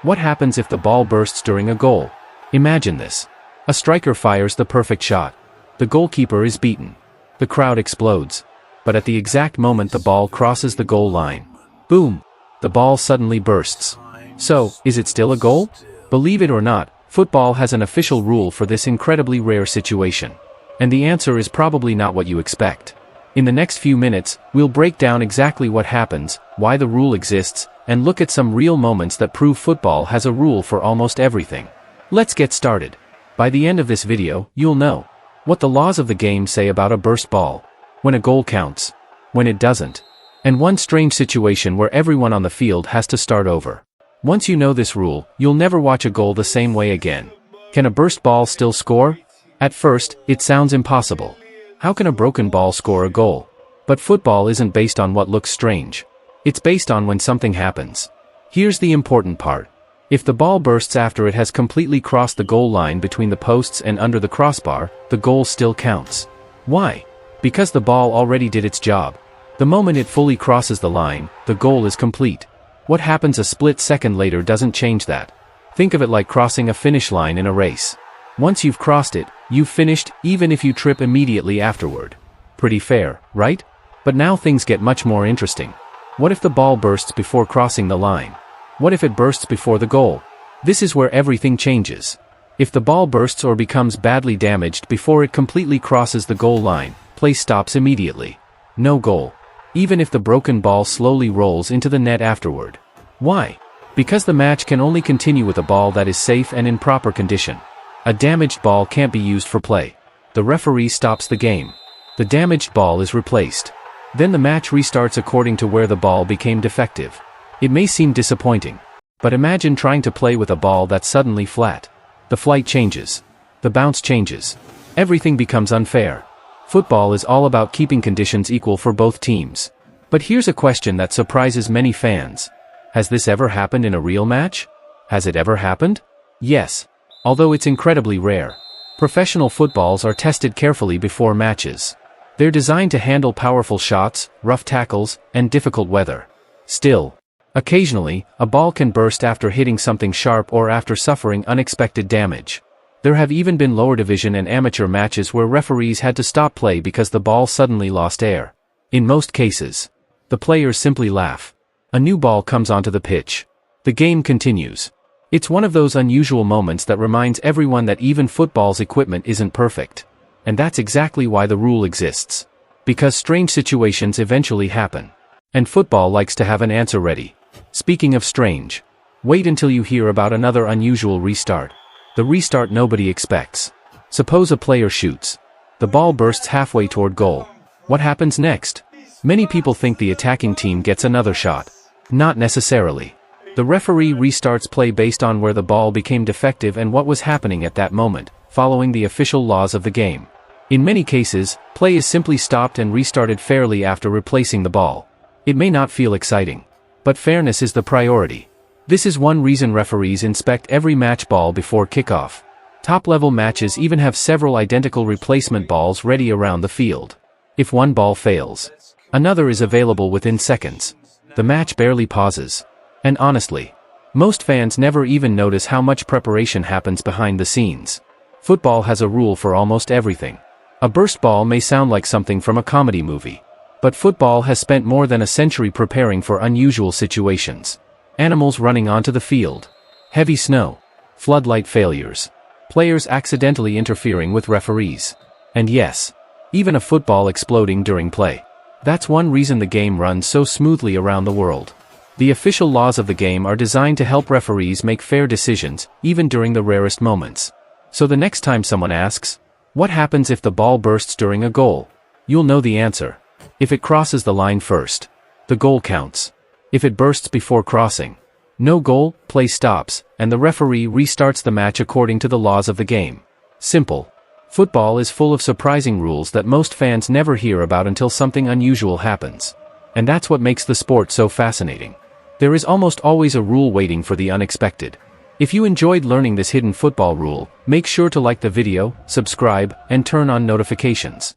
What happens if the ball bursts during a goal? Imagine this. A striker fires the perfect shot. The goalkeeper is beaten. The crowd explodes. But at the exact moment the ball crosses the goal line, boom! The ball suddenly bursts. So, is it still a goal? Believe it or not, football has an official rule for this incredibly rare situation. And the answer is probably not what you expect. In the next few minutes, we'll break down exactly what happens, why the rule exists, and look at some real moments that prove football has a rule for almost everything. Let's get started. By the end of this video, you'll know what the laws of the game say about a burst ball, when a goal counts, when it doesn't, and one strange situation where everyone on the field has to start over. Once you know this rule, you'll never watch a goal the same way again. Can a burst ball still score? At first, it sounds impossible. How can a broken ball score a goal? But football isn't based on what looks strange. It's based on when something happens. Here's the important part. If the ball bursts after it has completely crossed the goal line between the posts and under the crossbar, the goal still counts. Why? Because the ball already did its job. The moment it fully crosses the line, the goal is complete. What happens a split second later doesn't change that. Think of it like crossing a finish line in a race. Once you've crossed it, you've finished, even if you trip immediately afterward. Pretty fair, right? But now things get much more interesting. What if the ball bursts before crossing the line? What if it bursts before the goal? This is where everything changes. If the ball bursts or becomes badly damaged before it completely crosses the goal line, play stops immediately. No goal. Even if the broken ball slowly rolls into the net afterward. Why? Because the match can only continue with a ball that is safe and in proper condition. A damaged ball can't be used for play. The referee stops the game. The damaged ball is replaced. Then the match restarts according to where the ball became defective. It may seem disappointing, but imagine trying to play with a ball that's suddenly flat. The flight changes. The bounce changes. Everything becomes unfair. Football is all about keeping conditions equal for both teams. But here's a question that surprises many fans. Has this ever happened in a real match? Has it ever happened? Yes. Although it's incredibly rare. Professional footballs are tested carefully before matches. They're designed to handle powerful shots, rough tackles, and difficult weather. Still, occasionally, a ball can burst after hitting something sharp or after suffering unexpected damage. There have even been lower division and amateur matches where referees had to stop play because the ball suddenly lost air. In most cases, the players simply laugh. A new ball comes onto the pitch. The game continues. It's one of those unusual moments that reminds everyone that even football's equipment isn't perfect. And that's exactly why the rule exists. Because strange situations eventually happen. And football likes to have an answer ready. Speaking of strange, wait until you hear about another unusual restart. The restart nobody expects. Suppose a player shoots. The ball bursts halfway toward goal. What happens next? Many people think the attacking team gets another shot. Not necessarily. The referee restarts play based on where the ball became defective and what was happening at that moment, following the official laws of the game. In many cases, play is simply stopped and restarted fairly after replacing the ball. It may not feel exciting, but fairness is the priority. This is one reason referees inspect every match ball before kickoff. Top-level matches even have several identical replacement balls ready around the field. If one ball fails, another is available within seconds. The match barely pauses. And honestly, most fans never even notice how much preparation happens behind the scenes. Football has a rule for almost everything. A burst ball may sound like something from a comedy movie. But football has spent more than a century preparing for unusual situations. Animals running onto the field. Heavy snow. Floodlight failures. Players accidentally interfering with referees. And yes, even a football exploding during play. That's one reason the game runs so smoothly around the world. The official laws of the game are designed to help referees make fair decisions, even during the rarest moments. So the next time someone asks, what happens if the ball bursts during a goal? You'll know the answer. If it crosses the line first, the goal counts. If it bursts before crossing, no goal, play stops, and the referee restarts the match according to the laws of the game. Simple. Football is full of surprising rules that most fans never hear about until something unusual happens. And that's what makes the sport so fascinating. There is almost always a rule waiting for the unexpected. If you enjoyed learning this hidden football rule, make sure to like the video, subscribe, and turn on notifications.